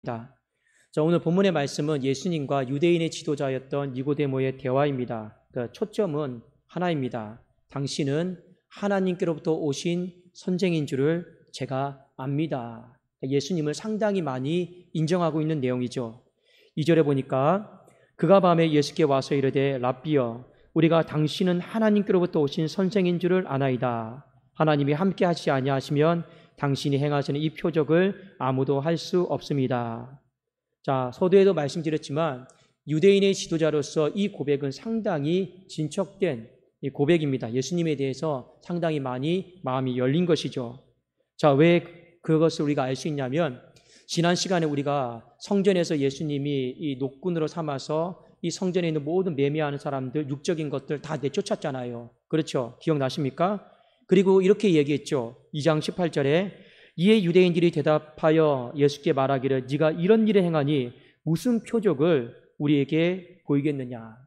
자, 오늘 본문의 말씀은 예수님과 유대인의 지도자였던 니고데모의 대화입니다. 그러니까 초점은 하나입니다. 당신은 하나님께로부터 오신 선생인 줄을 제가 압니다. 예수님을 상당히 많이 인정하고 있는 내용이죠. 2절에 보니까 그가 밤에 예수께 와서 이르되 랍비여 우리가 당신은 하나님께로부터 오신 선생인 줄을 아나이다. 하나님이 함께 하시지 아니하시면 당신이 행하시는 이 표적을 아무도 할 수 없습니다. 자, 서두에도 말씀드렸지만 유대인의 지도자로서 이 고백은 상당히 진척된 고백입니다. 예수님에 대해서 상당히 많이 마음이 열린 것이죠. 자, 왜 그것을 우리가 알 수 있냐면 지난 시간에 우리가 성전에서 예수님이 이 노꾼으로 삼아서 이 성전에 있는 모든 매매하는 사람들, 육적인 것들 다 내쫓았잖아요. 그렇죠? 기억나십니까? 그리고 이렇게 얘기했죠. 2장 18절에 이에 유대인들이 대답하여 예수께 말하기를 네가 이런 일을 행하니 무슨 표적을 우리에게 보이겠느냐.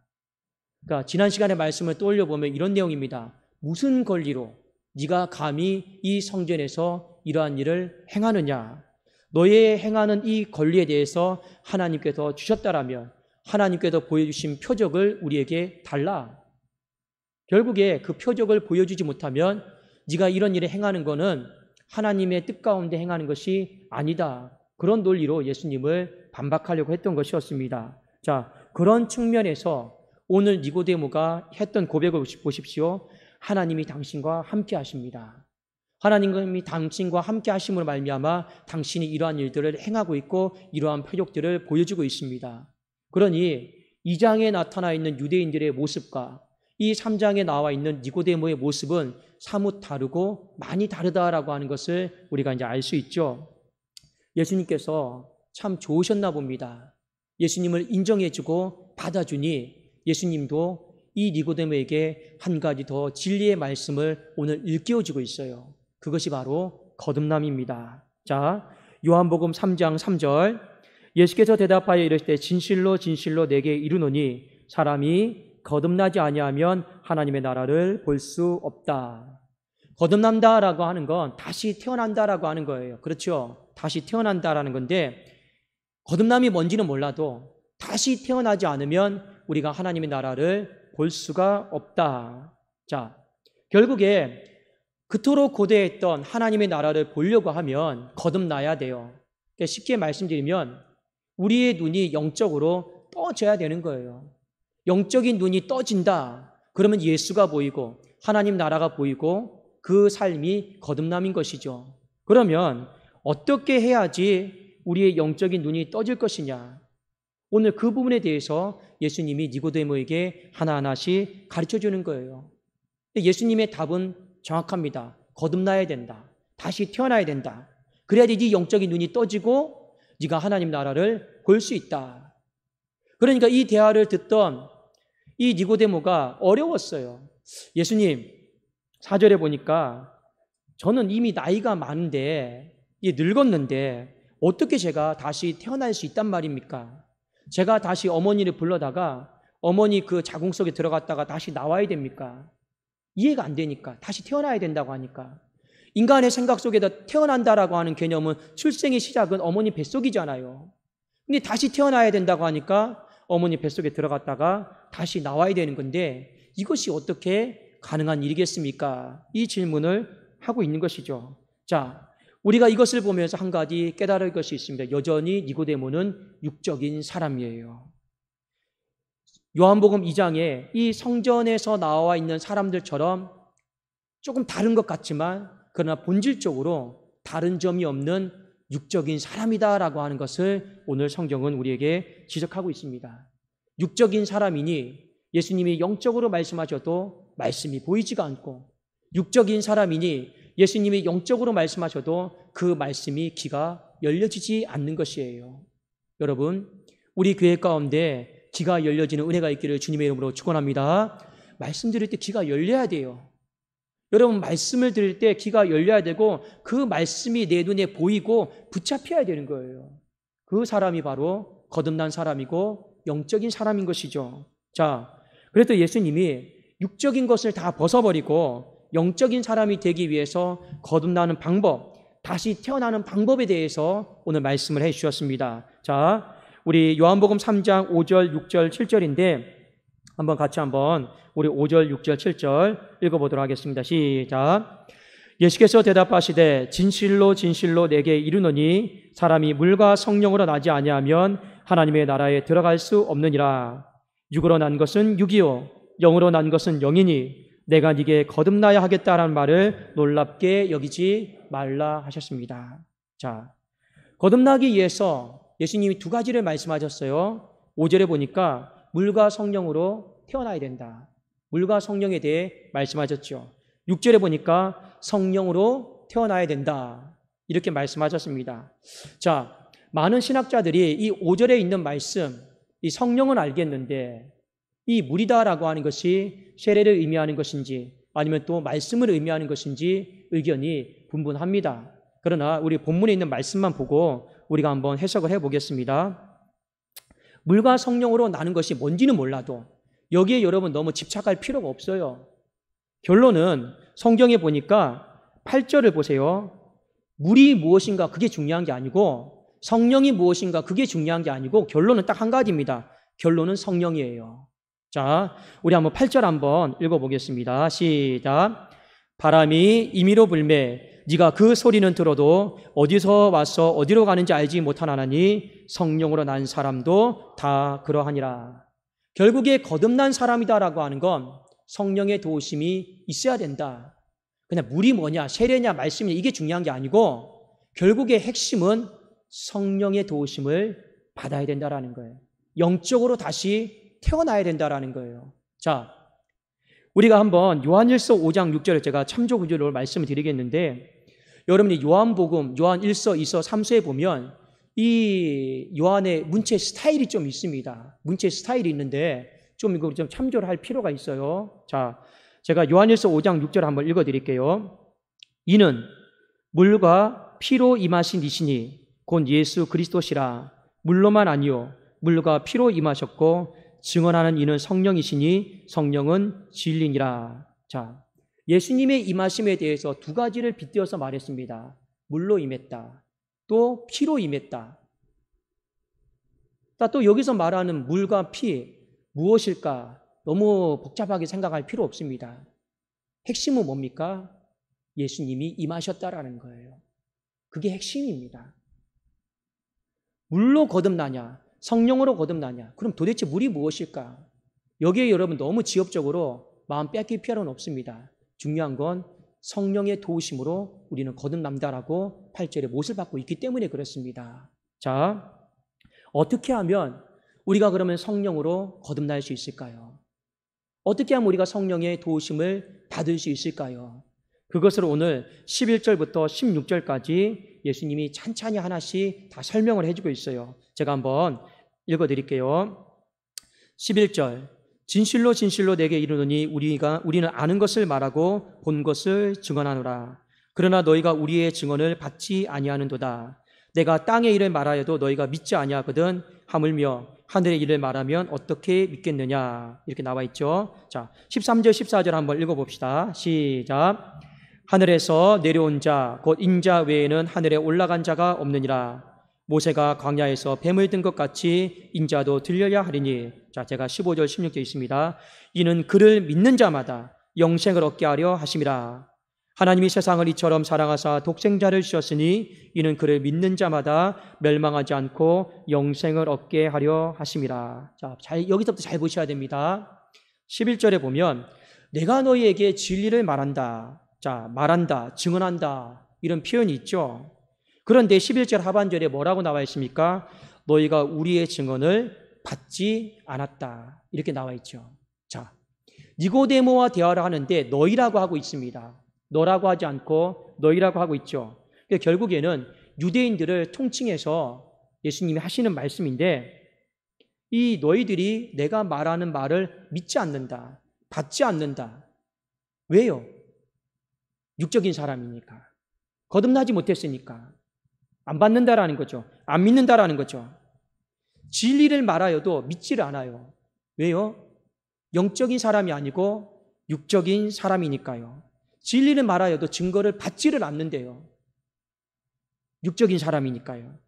그러니까 지난 시간의 말씀을 떠올려 보면 이런 내용입니다. 무슨 권리로 네가 감히 이 성전에서 이러한 일을 행하느냐. 너의 행하는 이 권리에 대해서 하나님께서 주셨다라면 하나님께서 보여주신 표적을 우리에게 달라. 결국에 그 표적을 보여주지 못하면 네가 이런 일을 행하는 것은 하나님의 뜻 가운데 행하는 것이 아니다. 그런 논리로 예수님을 반박하려고 했던 것이었습니다. 자, 그런 측면에서 오늘 니고데모가 했던 고백을 보십시오. 하나님이 당신과 함께 하십니다. 하나님이 당신과 함께 하심으로 말미암아 당신이 이러한 일들을 행하고 있고 이러한 표적들을 보여주고 있습니다. 그러니 2장에 나타나 있는 유대인들의 모습과 이 3장에 나와 있는 니고데모의 모습은 사뭇 다르고 많이 다르다라고 하는 것을 우리가 이제 알 수 있죠. 예수님께서 참 좋으셨나 봅니다. 예수님을 인정해주고 받아주니 예수님도 이 니고데모에게 한 가지 더 진리의 말씀을 오늘 일깨워주고 있어요. 그것이 바로 거듭남입니다. 자, 요한복음 3장 3절 예수께서 대답하여 이르시되 진실로 진실로 내게 이르노니 사람이 거듭나지 아니하면 하나님의 나라를 볼 수 없다. 거듭난다라고 하는 건 다시 태어난다라고 하는 거예요. 그렇죠? 다시 태어난다라는 건데 거듭남이 뭔지는 몰라도 다시 태어나지 않으면 우리가 하나님의 나라를 볼 수가 없다. 자, 결국에 그토록 고대했던 하나님의 나라를 보려고 하면 거듭나야 돼요. 그러니까 쉽게 말씀드리면 우리의 눈이 영적으로 떠져야 되는 거예요. 영적인 눈이 떠진다. 그러면 예수가 보이고 하나님 나라가 보이고 그 삶이 거듭남인 것이죠. 그러면 어떻게 해야지 우리의 영적인 눈이 떠질 것이냐? 오늘 그 부분에 대해서 예수님이 니고데모에게 하나하나씩 가르쳐주는 거예요. 예수님의 답은 정확합니다. 거듭나야 된다. 다시 태어나야 된다. 그래야지 네 영적인 눈이 떠지고 네가 하나님 나라를 볼 수 있다. 그러니까 이 대화를 듣던 이 니고데모가 어려웠어요. 예수님, 4절에 보니까 저는 이미 나이가 많은데 늙었는데 어떻게 제가 다시 태어날 수 있단 말입니까? 제가 다시 어머니를 불러다가 어머니 그 자궁 속에 들어갔다가 다시 나와야 됩니까? 이해가 안 되니까 다시 태어나야 된다고 하니까 인간의 생각 속에다 태어난다라고 하는 개념은 출생의 시작은 어머니 뱃속이잖아요. 근데 다시 태어나야 된다고 하니까 어머니 뱃속에 들어갔다가 다시 나와야 되는 건데 이것이 어떻게 가능한 일이겠습니까? 이 질문을 하고 있는 것이죠. 자, 우리가 이것을 보면서 한 가지 깨달을 것이 있습니다. 여전히 니고데모는 육적인 사람이에요. 요한복음 2장에 이 성전에서 나와 있는 사람들처럼 조금 다른 것 같지만 그러나 본질적으로 다른 점이 없는 육적인 사람이다라고 하는 것을 오늘 성경은 우리에게 지적하고 있습니다. 육적인 사람이니 예수님이 영적으로 말씀하셔도 말씀이 보이지가 않고 육적인 사람이니 예수님이 영적으로 말씀하셔도 그 말씀이 귀가 열려지지 않는 것이에요. 여러분, 우리 교회 가운데 귀가 열려지는 은혜가 있기를 주님의 이름으로 축원합니다. 말씀 드릴 때 귀가 열려야 돼요. 여러분, 말씀을 들을 때 귀가 열려야 되고 그 말씀이 내 눈에 보이고 붙잡혀야 되는 거예요. 그 사람이 바로 거듭난 사람이고 영적인 사람인 것이죠. 자, 그래서 예수님이 육적인 것을 다 벗어버리고 영적인 사람이 되기 위해서 거듭나는 방법, 다시 태어나는 방법에 대해서 오늘 말씀을 해 주셨습니다. 자, 우리 요한복음 3장 5절, 6절, 7절인데 한번 같이 우리 5절, 6절, 7절 읽어보도록 하겠습니다. 시작. 예수께서 대답하시되 진실로 진실로 내게 이르노니 사람이 물과 성령으로 나지 아니하면 하나님의 나라에 들어갈 수 없느니라. 육으로 난 것은 육이요 영으로 난 것은 영이니 내가 네게 거듭나야 하겠다라는 말을 놀랍게 여기지 말라 하셨습니다. 자, 거듭나기 위해서 예수님이 두 가지를 말씀하셨어요. 5절에 보니까 물과 성령으로 태어나야 된다. 물과 성령에 대해 말씀하셨죠. 6절에 보니까 성령으로 태어나야 된다. 이렇게 말씀하셨습니다. 자, 많은 신학자들이 이 5절에 있는 말씀, 이 성령은 알겠는데 이 물이다라고 하는 것이 세례를 의미하는 것인지 아니면 또 말씀을 의미하는 것인지 의견이 분분합니다. 그러나 우리 본문에 있는 말씀만 보고 우리가 한번 해석을 해보겠습니다. 물과 성령으로 나는 것이 뭔지는 몰라도 여기에 여러분 너무 집착할 필요가 없어요. 결론은 성경에 보니까 8절을 보세요. 물이 무엇인가 그게 중요한 게 아니고 성령이 무엇인가 그게 중요한 게 아니고 결론은 딱 한 가지입니다. 결론은 성령이에요. 자, 우리 한번 8절 한번 읽어보겠습니다. 시작. 바람이 임의로 불매 네가 그 소리는 들어도 어디서 와서 어디로 가는지 알지 못하나니 성령으로 난 사람도 다 그러하니라. 결국에 거듭난 사람이다라고 하는 건 성령의 도우심이 있어야 된다. 그냥 물이 뭐냐, 세례냐, 말씀이냐 이게 중요한 게 아니고 결국의 핵심은 성령의 도우심을 받아야 된다라는 거예요. 영적으로 다시 태어나야 된다라는 거예요. 자, 우리가 한번 요한일서 5장 6절에 제가 참조 구절로 말씀을 드리겠는데 여러분이 요한복음, 요한 1서, 2서, 3서에 보면 이 요한의 문체 스타일이 좀 있습니다. 문체 스타일이 있는데 좀 이거 좀 참조를 할 필요가 있어요. 자, 제가 요한일서 5장 6절 한번 읽어드릴게요. 이는 물과 피로 임하신 이시니 곧 예수 그리스도시라. 물로만 아니요 물과 피로 임하셨고 증언하는 이는 성령이시니 성령은 진리니라. 자, 예수님의 임하심에 대해서 두 가지를 빗대어서 말했습니다. 물로 임했다. 또 피로 임했다. 또 여기서 말하는 물과 피 무엇일까? 너무 복잡하게 생각할 필요 없습니다. 핵심은 뭡니까? 예수님이 임하셨다라는 거예요. 그게 핵심입니다. 물로 거듭나냐? 성령으로 거듭나냐? 그럼 도대체 물이 무엇일까? 여기에 여러분 너무 지엽적으로 마음 뺏길 필요는 없습니다. 중요한 건 성령의 도우심으로 우리는 거듭남다라고 8절에 못을 받고 있기 때문에 그렇습니다. 자, 어떻게 하면 우리가 그러면 성령으로 거듭날 수 있을까요? 어떻게 하면 우리가 성령의 도우심을 받을 수 있을까요? 그것을 오늘 11절부터 16절까지 예수님이 찬찬히 하나씩 다 설명을 해주고 있어요. 제가 한번 읽어드릴게요. 11절 진실로 진실로 내게 이르노니 우리는 아는 것을 말하고 본 것을 증언하노라. 그러나 너희가 우리의 증언을 받지 아니하는도다. 내가 땅의 일을 말하여도 너희가 믿지 아니하거든 하물며 하늘의 일을 말하면 어떻게 믿겠느냐. 이렇게 나와 있죠. 자, 13절 14절 한번 읽어봅시다. 시작. 하늘에서 내려온 자 곧 인자 외에는 하늘에 올라간 자가 없느니라. 모세가 광야에서 뱀을 든 것 같이 인자도 들려야 하리니. 자, 제가 15절 16절 있습니다. 이는 그를 믿는 자마다 영생을 얻게 하려 하심이라. 하나님이 세상을 이처럼 사랑하사 독생자를 주셨으니 이는 그를 믿는 자마다 멸망하지 않고 영생을 얻게 하려 하심이라. 자, 여기서부터 잘 보셔야 됩니다. 11절에 보면 내가 너희에게 진리를 말한다. 자, 말한다, 증언한다 이런 표현이 있죠. 그런데 11절 하반절에 뭐라고 나와 있습니까? 너희가 우리의 증언을 받지 않았다 이렇게 나와 있죠. 자, 니고데모와 대화를 하는데 너희라고 하고 있습니다. 너라고 하지 않고 너희라고 하고 있죠. 그러니까 결국에는 유대인들을 통칭해서 예수님이 하시는 말씀인데 이 너희들이 내가 말하는 말을 믿지 않는다, 받지 않는다. 왜요? 육적인 사람이니까. 거듭나지 못했으니까. 안 받는다라는 거죠. 안 믿는다라는 거죠. 진리를 말하여도 믿지를 않아요. 왜요? 영적인 사람이 아니고 육적인 사람이니까요. 진리를 말하여도 증거를 받지를 않는데요. 육적인 사람이니까요.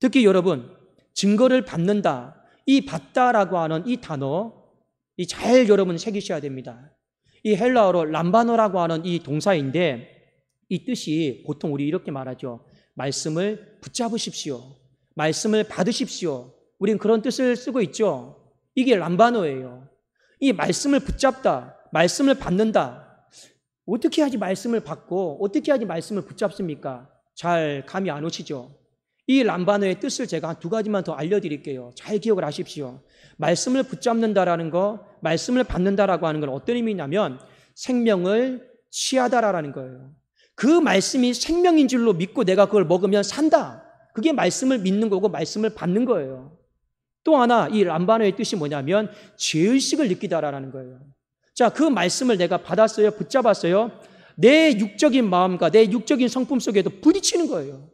특히 여러분, 증거를 받는다, 이 받다라고 하는 이 단어, 이 잘 여러분 새기셔야 됩니다. 이 헬라어로 람바노라고 하는 이 동사인데 이 뜻이 보통 우리 이렇게 말하죠. 말씀을 붙잡으십시오. 말씀을 받으십시오. 우린 그런 뜻을 쓰고 있죠. 이게 람바노예요. 이 말씀을 붙잡다, 말씀을 받는다. 어떻게 하지 말씀을 받고 어떻게 하지 말씀을 붙잡습니까? 잘 감이 안 오시죠? 이 람바노의 뜻을 제가 한 두 가지만 더 알려드릴게요. 잘 기억을 하십시오. 말씀을 붙잡는다라는 거, 말씀을 받는다라고 하는 건 어떤 의미냐면 생명을 취하다라는 거예요. 그 말씀이 생명인 줄로 믿고 내가 그걸 먹으면 산다. 그게 말씀을 믿는 거고 말씀을 받는 거예요. 또 하나 이 람바노의 뜻이 뭐냐면 죄의식을 느끼다라는 거예요. 자, 그 말씀을 내가 받았어요. 붙잡았어요. 내 육적인 마음과 내 육적인 성품 속에도 부딪히는 거예요.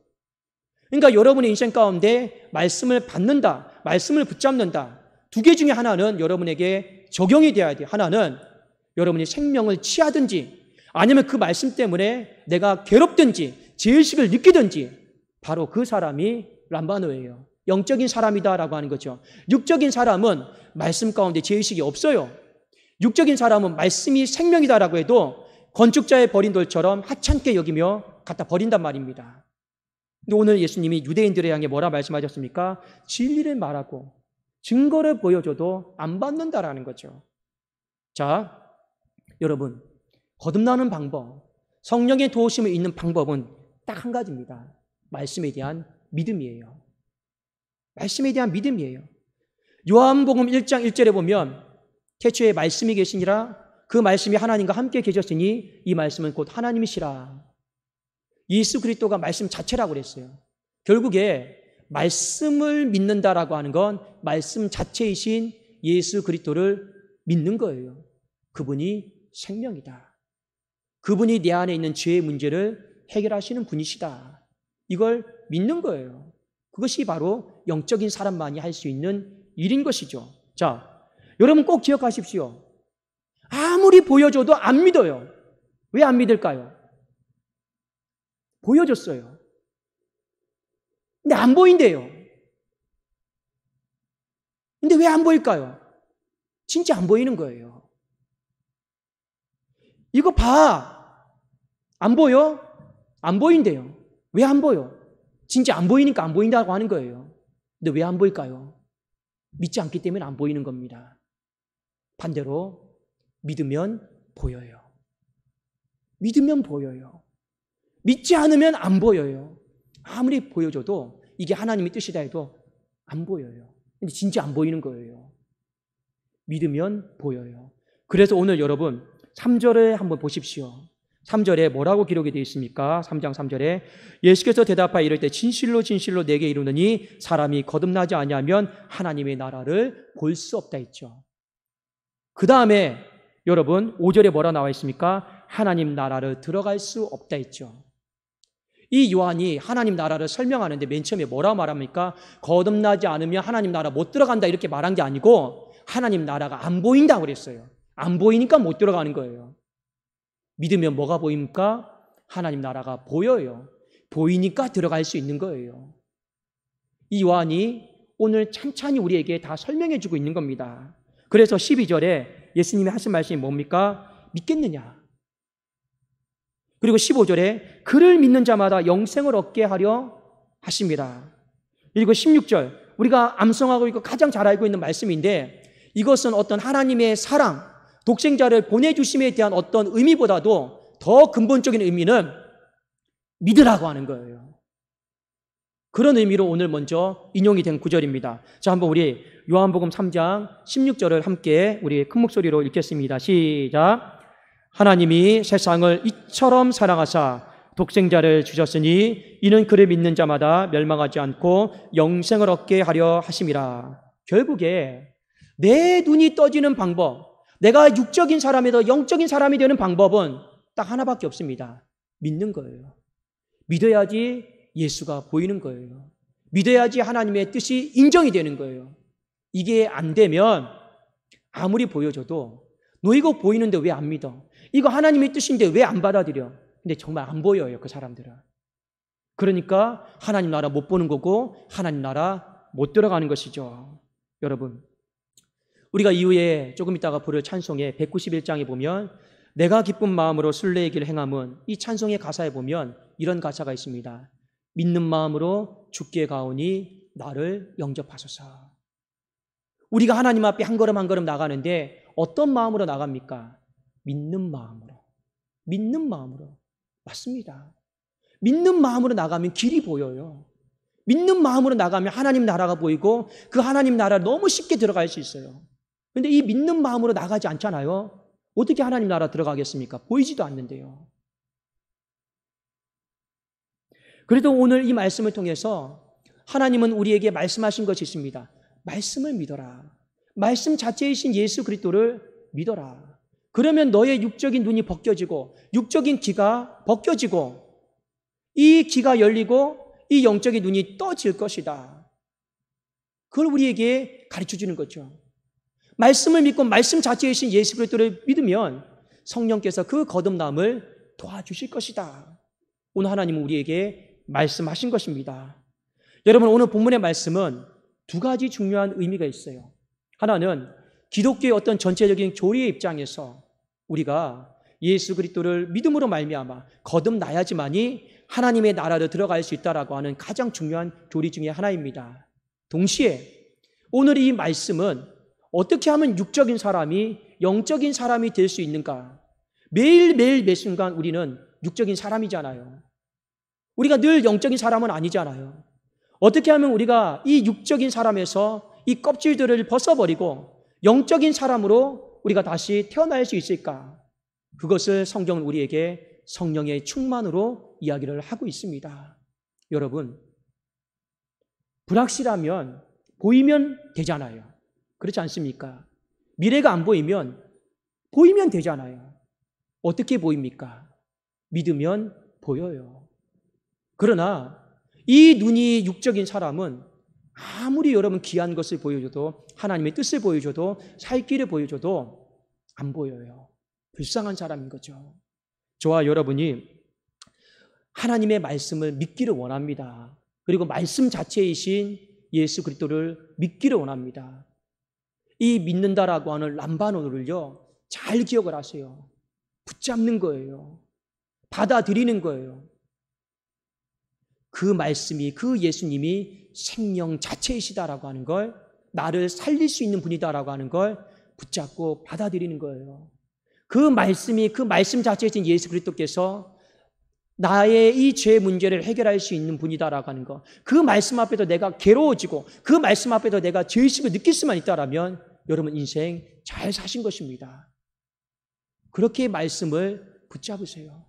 그러니까 여러분의 인생 가운데 말씀을 받는다, 말씀을 붙잡는다. 두 개 중에 하나는 여러분에게 적용이 돼야 돼요. 하나는 여러분이 생명을 취하든지 아니면 그 말씀 때문에 내가 괴롭든지 죄의식을 느끼든지 바로 그 사람이 람바노예요. 영적인 사람이다라고 하는 거죠. 육적인 사람은 말씀 가운데 죄의식이 없어요. 육적인 사람은 말씀이 생명이다라고 해도 건축자의 버린 돌처럼 하찮게 여기며 갖다 버린단 말입니다. 근데 오늘 예수님이 유대인들을 향해 뭐라 말씀하셨습니까? 진리를 말하고 증거를 보여줘도 안 받는다라는 거죠. 자, 여러분, 거듭나는 방법, 성령의 도우심을 있는 방법은 딱 한 가지입니다. 말씀에 대한 믿음이에요. 말씀에 대한 믿음이에요. 요한복음 1장 1절에 보면 태초에 말씀이 계시니라 그 말씀이 하나님과 함께 계셨으니 이 말씀은 곧 하나님이시라. 예수 그리스도가 말씀 자체라고 그랬어요. 결국에 말씀을 믿는다라고 하는 건 말씀 자체이신 예수 그리스도를 믿는 거예요. 그분이 생명이다. 그분이 내 안에 있는 죄의 문제를 해결하시는 분이시다. 이걸 믿는 거예요. 그것이 바로 영적인 사람만이 할 수 있는 일인 것이죠. 자, 여러분 꼭 기억하십시오. 아무리 보여줘도 안 믿어요. 왜 안 믿을까요? 보여줬어요. 근데 안 보인대요. 근데 왜 안 보일까요? 진짜 안 보이는 거예요. 이거 봐. 안 보여? 안 보인대요. 왜 안 보여? 진짜 안 보이니까 안 보인다고 하는 거예요. 근데 왜 안 보일까요? 믿지 않기 때문에 안 보이는 겁니다. 반대로 믿으면 보여요. 믿으면 보여요. 믿지 않으면 안 보여요. 아무리 보여줘도 이게 하나님의 뜻이다 해도 안 보여요. 근데 진짜 안 보이는 거예요. 믿으면 보여요. 그래서 오늘 여러분 3절을 한번 보십시오. 3절에 뭐라고 기록이 되어 있습니까? 3장 3절에 예수께서 대답하여 이를 때 진실로 진실로 내게 이르노니 사람이 거듭나지 아니하면 하나님의 나라를 볼 수 없다 했죠. 그 다음에 여러분 5절에 뭐라 나와 있습니까? 하나님 나라를 들어갈 수 없다 했죠. 이 요한이 하나님 나라를 설명하는데 맨 처음에 뭐라 말합니까? 거듭나지 않으면 하나님 나라 못 들어간다 이렇게 말한 게 아니고 하나님 나라가 안 보인다고 그랬어요. 안 보이니까 못 들어가는 거예요. 믿으면 뭐가 보입니까? 하나님 나라가 보여요. 보이니까 들어갈 수 있는 거예요. 이 요한이 오늘 찬찬히 우리에게 다 설명해 주고 있는 겁니다. 그래서 12절에 예수님이 하신 말씀이 뭡니까? 믿겠느냐? 그리고 15절에 그를 믿는 자마다 영생을 얻게 하려 하십니다. 그리고 16절 우리가 암송하고 있고 가장 잘 알고 있는 말씀인데 이것은 어떤 하나님의 사랑, 독생자를 보내주심에 대한 어떤 의미보다도 더 근본적인 의미는 믿으라고 하는 거예요. 그런 의미로 오늘 먼저 인용이 된 구절입니다. 자, 한번 우리 요한복음 3장 16절을 함께 우리 큰 목소리로 읽겠습니다. 시작. 하나님이 세상을 이처럼 사랑하사 독생자를 주셨으니 이는 그를 믿는 자마다 멸망하지 않고 영생을 얻게 하려 하심이라. 결국에 내 눈이 떠지는 방법, 내가 육적인 사람에서 영적인 사람이 되는 방법은 딱 하나밖에 없습니다. 믿는 거예요. 믿어야지 예수가 보이는 거예요. 믿어야지 하나님의 뜻이 인정이 되는 거예요. 이게 안 되면 아무리 보여줘도 너 이거 보이는데 왜 안 믿어? 이거 하나님의 뜻인데 왜 안 받아들여? 근데 정말 안 보여요, 그 사람들은. 그러니까 하나님 나라 못 보는 거고 하나님 나라 못 들어가는 것이죠. 여러분, 우리가 이후에 조금 있다가 부를 찬송의 191장에 보면 내가 기쁜 마음으로 순례의 길 행함은, 이 찬송의 가사에 보면 이런 가사가 있습니다. 믿는 마음으로 주께 가오니 나를 영접하소서. 우리가 하나님 앞에 한 걸음 한 걸음 나가는데 어떤 마음으로 나갑니까? 믿는 마음으로. 믿는 마음으로. 맞습니다. 믿는 마음으로 나가면 길이 보여요. 믿는 마음으로 나가면 하나님 나라가 보이고 그 하나님 나라 너무 쉽게 들어갈 수 있어요. 그런데 이 믿는 마음으로 나가지 않잖아요. 어떻게 하나님 나라 들어가겠습니까? 보이지도 않는데요. 그래도 오늘 이 말씀을 통해서 하나님은 우리에게 말씀하신 것이 있습니다. 말씀을 믿어라. 말씀 자체이신 예수 그리스도를 믿어라. 그러면 너의 육적인 눈이 벗겨지고 육적인 귀가 벗겨지고 이 귀가 열리고 이 영적인 눈이 떠질 것이다. 그걸 우리에게 가르쳐주는 거죠. 말씀을 믿고 말씀 자체이신 예수 그리스도를 믿으면 성령께서 그 거듭남을 도와주실 것이다. 오늘 하나님은 우리에게 말씀하신 것입니다. 여러분, 오늘 본문의 말씀은 두 가지 중요한 의미가 있어요. 하나는 기독교의 어떤 전체적인 교리의 입장에서 우리가 예수 그리스도를 믿음으로 말미암아 거듭나야지만이 하나님의 나라로 들어갈 수 있다라고 하는 가장 중요한 교리 중에 하나입니다. 동시에 오늘 이 말씀은 어떻게 하면 육적인 사람이 영적인 사람이 될 수 있는가? 매일매일 매 순간 우리는 육적인 사람이잖아요. 우리가 늘 영적인 사람은 아니잖아요. 어떻게 하면 우리가 이 육적인 사람에서 이 껍질들을 벗어버리고 영적인 사람으로 우리가 다시 태어날 수 있을까? 그것을 성경은 우리에게 성령의 충만으로 이야기를 하고 있습니다. 여러분, 불확실하면 보이면 되잖아요. 그렇지 않습니까? 미래가 안 보이면 되잖아요. 어떻게 보입니까? 믿으면 보여요. 그러나 이 눈이 육적인 사람은 아무리 여러분 귀한 것을 보여줘도, 하나님의 뜻을 보여줘도, 살 길을 보여줘도 안 보여요. 불쌍한 사람인 거죠. 저와 여러분이 하나님의 말씀을 믿기를 원합니다. 그리고 말씀 자체이신 예수 그리스도를 믿기를 원합니다. 이 믿는다라고 하는 람바노를요, 잘 기억을 하세요. 붙잡는 거예요. 받아들이는 거예요. 그 말씀이, 그 예수님이 생명 자체이시다라고 하는 걸, 나를 살릴 수 있는 분이다라고 하는 걸 붙잡고 받아들이는 거예요. 그 말씀이, 그 말씀 자체이신 예수 그리스도께서 나의 이 죄 문제를 해결할 수 있는 분이다라고 하는 것, 그 말씀 앞에도 내가 괴로워지고 그 말씀 앞에도 내가 죄의식을 느낄 수만 있다라면 여러분 인생 잘 사신 것입니다. 그렇게 말씀을 붙잡으세요.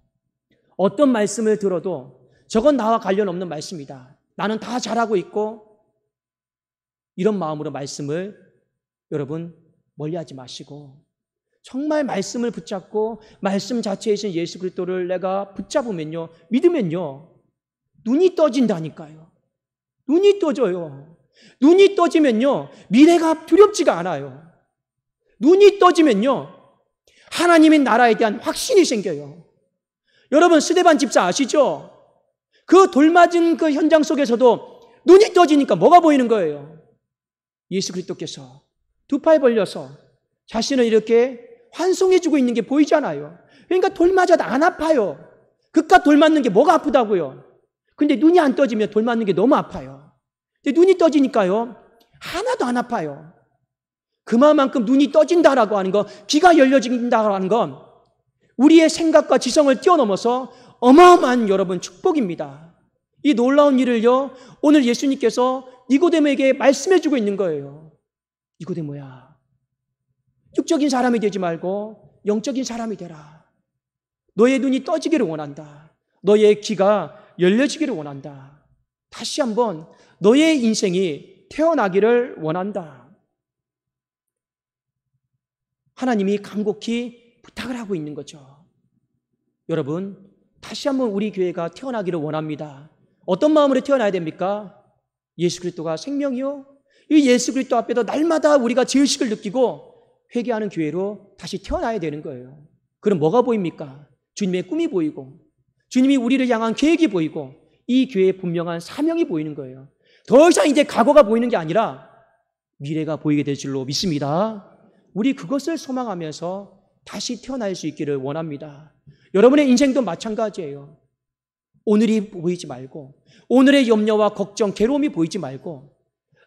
어떤 말씀을 들어도 저건 나와 관련 없는 말씀이다, 나는 다 잘하고 있고, 이런 마음으로 말씀을 여러분 멀리하지 마시고 정말 말씀을 붙잡고 말씀 자체이신 예수 그리스도를 내가 붙잡으면요, 믿으면요, 눈이 떠진다니까요. 눈이 떠져요. 눈이 떠지면요, 미래가 두렵지가 않아요. 눈이 떠지면요, 하나님의 나라에 대한 확신이 생겨요. 여러분, 스데반 집사 아시죠? 그 돌맞은 그 현장 속에서도 눈이 떠지니까 뭐가 보이는 거예요? 예수 그리스도께서 두 팔 벌려서 자신을 이렇게 환송해주고 있는 게 보이잖아요. 그러니까 돌 맞아도 안 아파요. 그깟 돌 맞는 게 뭐가 아프다고요? 근데 눈이 안 떠지면 돌 맞는 게 너무 아파요. 근데 눈이 떠지니까요, 하나도 안 아파요. 그만큼 눈이 떠진다라고 하는 거, 귀가 열려진다라고 하는 건 우리의 생각과 지성을 뛰어넘어서 어마어마한 여러분 축복입니다. 이 놀라운 일을요, 오늘 예수님께서 니고데모에게 말씀해주고 있는 거예요. 니고데모야, 육적인 사람이 되지 말고 영적인 사람이 되라. 너의 눈이 떠지기를 원한다. 너의 귀가 열려지기를 원한다. 다시 한번 너의 인생이 태어나기를 원한다. 하나님이 간곡히 부탁을 하고 있는 거죠. 여러분, 다시 한번 우리 교회가 태어나기를 원합니다. 어떤 마음으로 태어나야 됩니까? 예수 그리스도가 생명이요, 이 예수 그리스도 앞에서 날마다 우리가 죄의식을 느끼고 회개하는 교회로 다시 태어나야 되는 거예요. 그럼 뭐가 보입니까? 주님의 꿈이 보이고, 주님이 우리를 향한 계획이 보이고, 이 교회의 분명한 사명이 보이는 거예요. 더 이상 이제 과거가 보이는 게 아니라 미래가 보이게 될 줄로 믿습니다. 우리 그것을 소망하면서 다시 태어날 수 있기를 원합니다. 여러분의 인생도 마찬가지예요. 오늘이 보이지 말고, 오늘의 염려와 걱정, 괴로움이 보이지 말고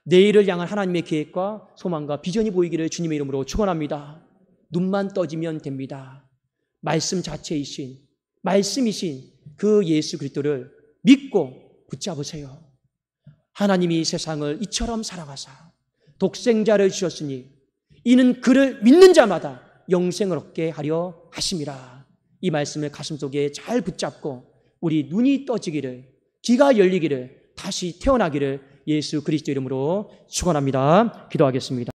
내일을 향한 하나님의 계획과 소망과 비전이 보이기를 주님의 이름으로 축원합니다. 눈만 떠지면 됩니다. 말씀 자체이신, 말씀이신 그 예수 그리스도를 믿고 붙잡으세요. 하나님이 세상을 이처럼 사랑하사 독생자를 주셨으니 이는 그를 믿는 자마다 영생을 얻게 하려 하심이라. 이 말씀을 가슴속에 잘 붙잡고 우리 눈이 떠지기를, 귀가 열리기를, 다시 태어나기를 예수 그리스도 이름으로 축원합니다. 기도하겠습니다.